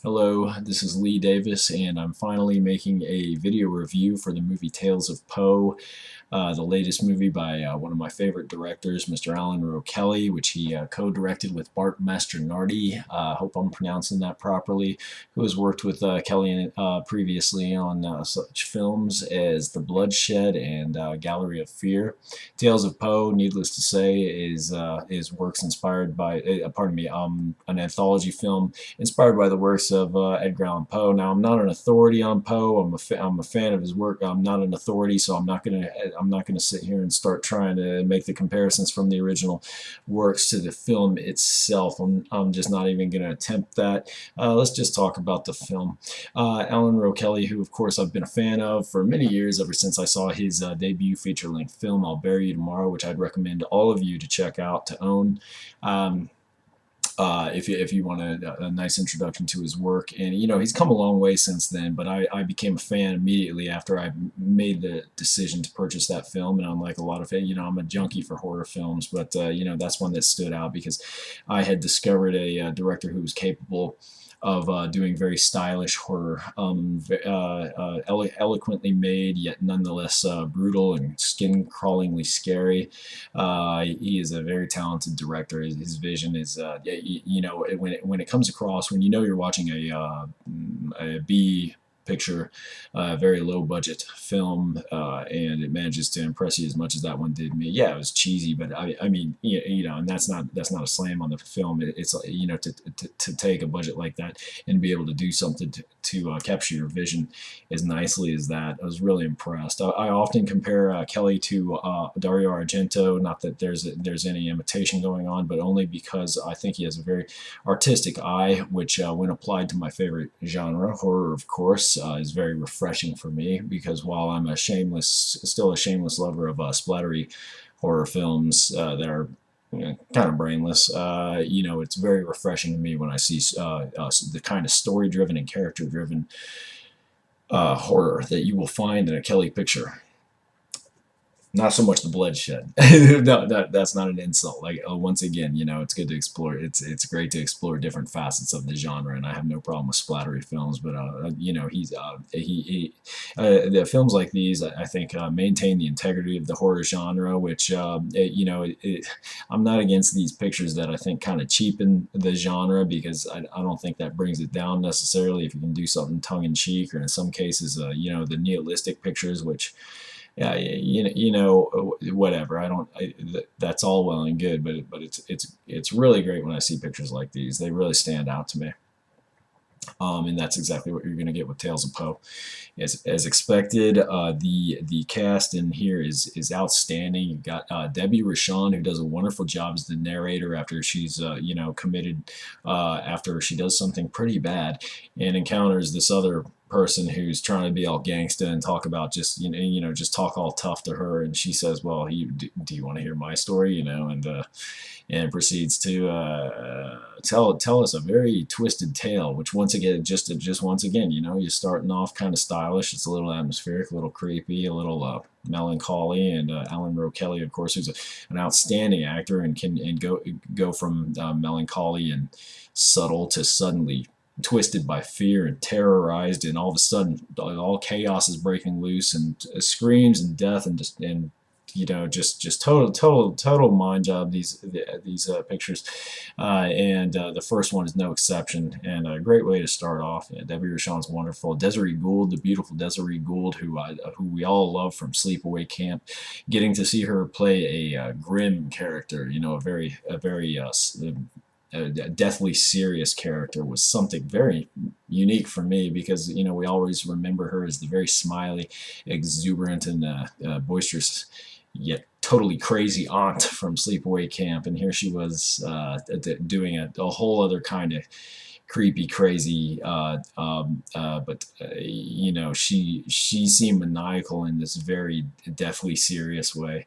Hello, this is Lee Davis, and I'm finally making a video review for the movie Tales of Poe, the latest movie by one of my favorite directors, Mr. Alan Rowe Kelly, which he co-directed with Bart Mastronardi. I hope I'm pronouncing that properly, who has worked with Kelly previously on such films as The Bloodshed and Gallery of Fear. Tales of Poe, needless to say, is works inspired by, an anthology film inspired by the works of Edgar Allan Poe. Now, I'm not an authority on Poe. I'm a fan of his work. I'm not an authority, so I'm not gonna sit here and start trying to make the comparisons from the original works to the film itself. I'm just not even gonna attempt that. Let's just talk about the film. Alan Rowe Kelly, who of course I've been a fan of for many years, ever since I saw his debut feature-length film, I'll Bury You Tomorrow, which I'd recommend all of you to check out, to own. If you want a nice introduction to his work. And he's come a long way since then, but I became a fan immediately after I made the decision to purchase that film. And unlike a lot of I'm a junkie for horror films, but that's one that stood out because I had discovered a director who was capable of doing very stylish horror, eloquently made, yet nonetheless brutal and skin-crawlingly scary. He is a very talented director. His vision is, when it comes across, when you're watching a B picture, very low budget film, and it manages to impress you as much as that one did me. Yeah, it was cheesy, but I mean, and that's not a slam on the film. It's to take a budget like that and be able to do something to capture your vision as nicely as that. I was really impressed. I often compare Kelly to Dario Argento. Not that there's any imitation going on, but only because I think he has a very artistic eye, which when applied to my favorite genre, horror, of course, is very refreshing for me, because while I'm still a shameless lover of splattery horror films that are kind of brainless, it's very refreshing to me when I see the kind of story-driven and character-driven horror that you will find in a Kelly picture. Not so much the bloodshed. No, that's not an insult. Like, once again, it's good to explore. It's great to explore different facets of the genre, and I have no problem with splattery films. But the films like these, I think, maintain the integrity of the horror genre. Which I'm not against these pictures that I think kind of cheapen the genre, because I don't think that brings it down necessarily. If you can do something tongue in cheek, or in some cases, the nihilistic pictures, which, yeah, whatever. That's all well and good, but it's really great when I see pictures like these. They really stand out to me. And that's exactly what you're going to get with Tales of Poe. As expected, the cast in here is outstanding. You've got Debbie Rochon, who does a wonderful job as the narrator after she's committed, after she does something pretty bad and encounters this other person who's trying to be all gangsta and talk about just talk all tough to her, and she says, well, do you want to hear my story, and proceeds to tell us a very twisted tale, which once again, just once again, you're starting off kind of stylish. It's a little atmospheric, a little creepy, a little melancholy, and Alan Rowe Kelly, of course, who's an outstanding actor and can go from melancholy and subtle to suddenly twisted by fear and terrorized, and all of a sudden all chaos is breaking loose, and screams and death, and just total mind job, these pictures, and the first one is no exception, and a great way to start off. Debbie Rochon's wonderful. Desiree Gould, the beautiful Desiree Gould, who we all love from Sleepaway Camp, getting to see her play a grim character, a very a deathly serious character, was something very unique for me, because we always remember her as the very smiley, exuberant, and boisterous, yet totally crazy aunt from Sleepaway Camp, and here she was doing a whole other kind of creepy, crazy, but she seemed maniacal in this very deathly serious way.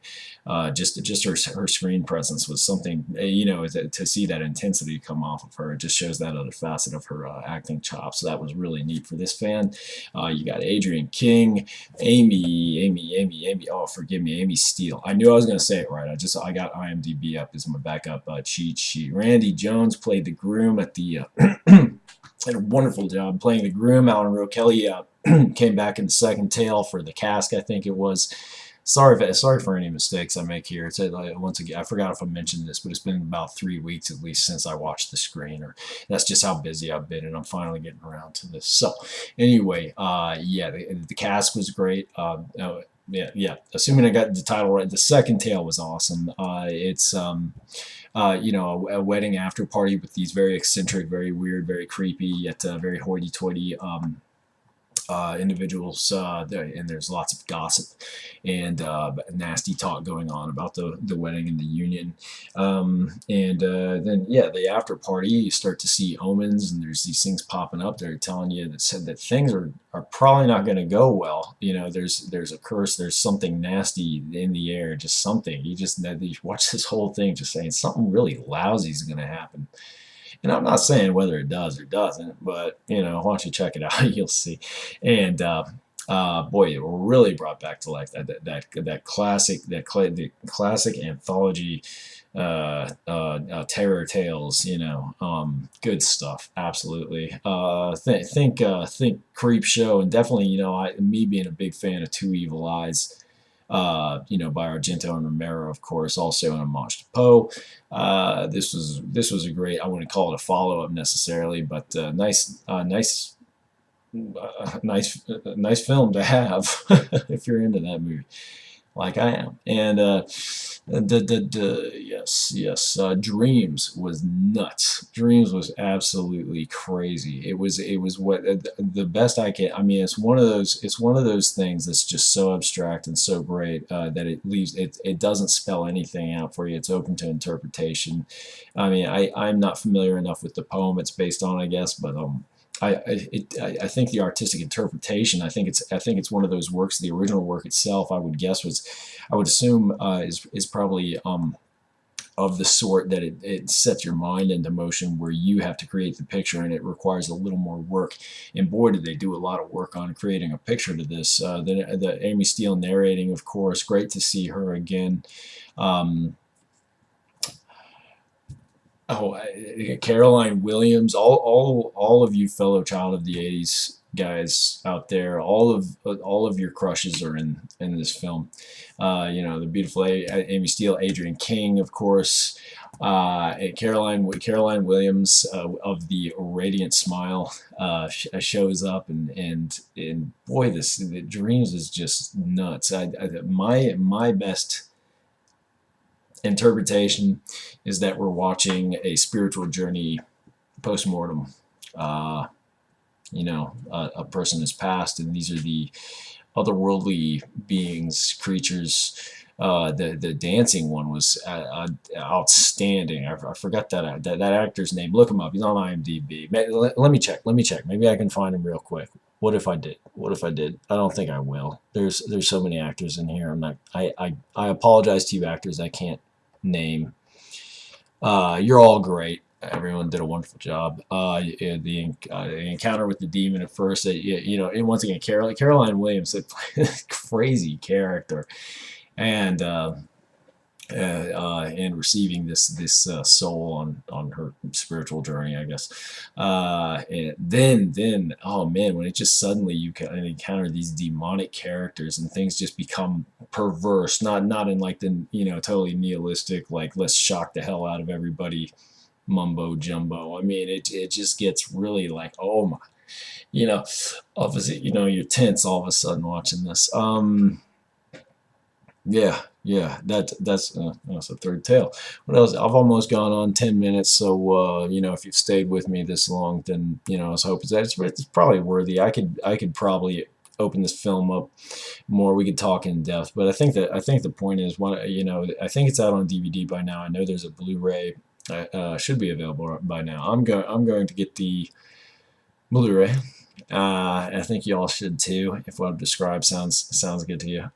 Just her screen presence was something. To see that intensity come off of her, it just shows that other facet of her acting chops. So that was really neat for this fan. You got Adrienne King, Amy. Oh, forgive me, Amy Steele. I knew I was going to say it right. I got IMDb up as my backup cheat sheet. Randy Jones played the groom at the did a wonderful job playing the groom. Alan Rowe Kelly came back in the second tale for the Cask, I think it was. Sorry for any mistakes I make here. It's once again, I forgot if I mentioned this, but it's been about 3 weeks at least since I watched the screen, or that's just how busy I've been, and I'm finally getting around to this. So anyway, yeah, the Cask was great. Yeah. Assuming I got the title right, the second tale was awesome. It's you know, a wedding after party with these very eccentric, very weird, very creepy, yet very hoity-toity individuals, and there's lots of gossip and nasty talk going on about the wedding and the union. And then, yeah, the after party, you start to see omens, and there's these things popping up that are telling you that said that things are probably not going to go well. You know, there's a curse, there's something nasty in the air, just something. You watch this whole thing just saying something really lousy is going to happen. And I'm not saying whether it does or doesn't, but you know, why don't you check it out? You'll see. And boy, it really brought back to life that classic the classic anthology terror tales. You know, good stuff. Absolutely. Think Creep Show, and definitely, you know, me being a big fan of Two Evil Eyes. You know, by Argento and Romero, of course, also an homage to Poe. This was a great, I wouldn't call it a follow-up necessarily, but nice film to have if you're into that movie, like I am. And yes, Dreams was nuts. Dreams was absolutely crazy. It was what the best I can. I mean, it's one of those things that's just so abstract and so great that it doesn't spell anything out for you. It's open to interpretation. I mean, I'm not familiar enough with the poem it's based on, I guess, but I think the artistic interpretation, I think it's one of those works. The original work itself, I would assume is probably of the sort that it sets your mind into motion, where you have to create the picture, and it requires a little more work. And boy, did they do a lot of work on creating a picture to this. The Amy Steele narrating, of course, great to see her again. Oh, Caroline Williams, all of you fellow child of the '80s guys out there, all of your crushes are in this film. You know, the beautiful Amy Steele, Adrienne King, of course, Caroline Williams of the Radiant Smile shows up, and boy, the Dreams is just nuts. My best interpretation is that we're watching a spiritual journey post-mortem. You know, a person has passed, and these are the otherworldly beings, creatures. The dancing one was outstanding. I forgot that actor's name. Look him up. He's on IMDb. Let me check. Maybe I can find him real quick. What if I did? I don't think I will. There's so many actors in here. I apologize to you actors I can't name. You're all great. Everyone did a wonderful job. The encounter with the demon at first, you know, and once again, Caroline Williams, a crazy character, and receiving this soul on her spiritual journey, I guess. And then oh man, when it just suddenly you can encounter these demonic characters, and things just become perverse, not in like the, you know, totally nihilistic, like let's shock the hell out of everybody mumbo jumbo. I mean, it just gets really like, oh my, you know, obviously, you know, you're tense all of a sudden watching this. Yeah, that's a third tale. What else? I've almost gone on 10 minutes, so you know, if you've stayed with me this long, then you know, I was hoping that it's probably worthy. I could probably open this film up more. We could talk in depth, but I think the point is, you know, I think it's out on DVD by now. I know there's a Blu-ray should be available by now. I'm going to get the Blu-ray. I think you all should too, if what I've described sounds good to you.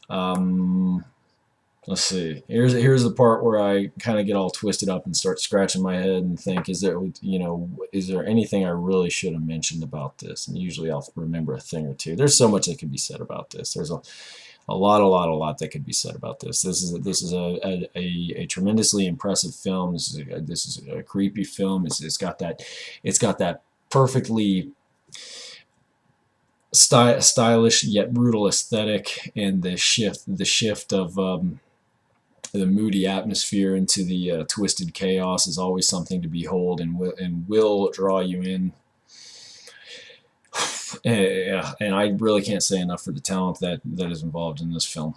Let's see. Here's the part where I kind of get all twisted up and start scratching my head and think, is there anything I really should have mentioned about this? And usually I'll remember a thing or two. There's so much that can be said about this. There's a lot that could be said about this. This is a tremendously impressive film. This is a creepy film. It's got that perfectly stylish yet brutal aesthetic, and the shift of the moody atmosphere into the twisted chaos is always something to behold, and will draw you in. Yeah, and I really can't say enough for the talent that is involved in this film.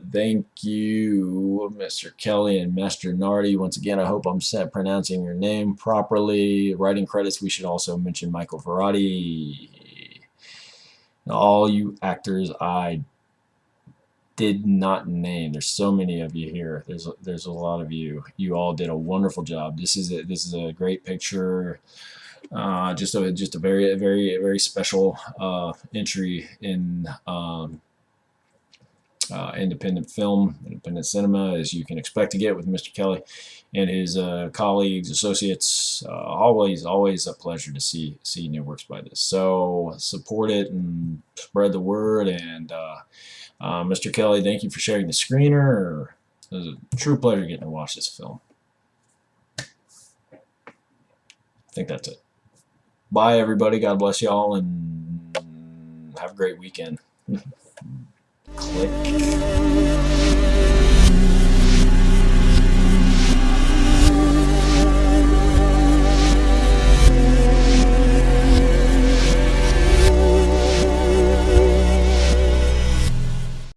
Thank you, Mr. Kelly and Mr. Nardi. Once again, I hope I'm pronouncing your name properly. Writing credits, we should also mention Michael Verratti. All you actors I did not name. There's so many of you here. There's a lot of you. You all did a wonderful job. This is a great picture. Just a very special entry in independent film, independent cinema, as you can expect to get with Mr. Kelly and his colleagues, associates. Always a pleasure to see new works by this. So support it and spread the word. And Mr. Kelly, thank you for sharing the screener. It was a true pleasure getting to watch this film. I think that's it. Bye, everybody. God bless y'all, and have a great weekend. Click.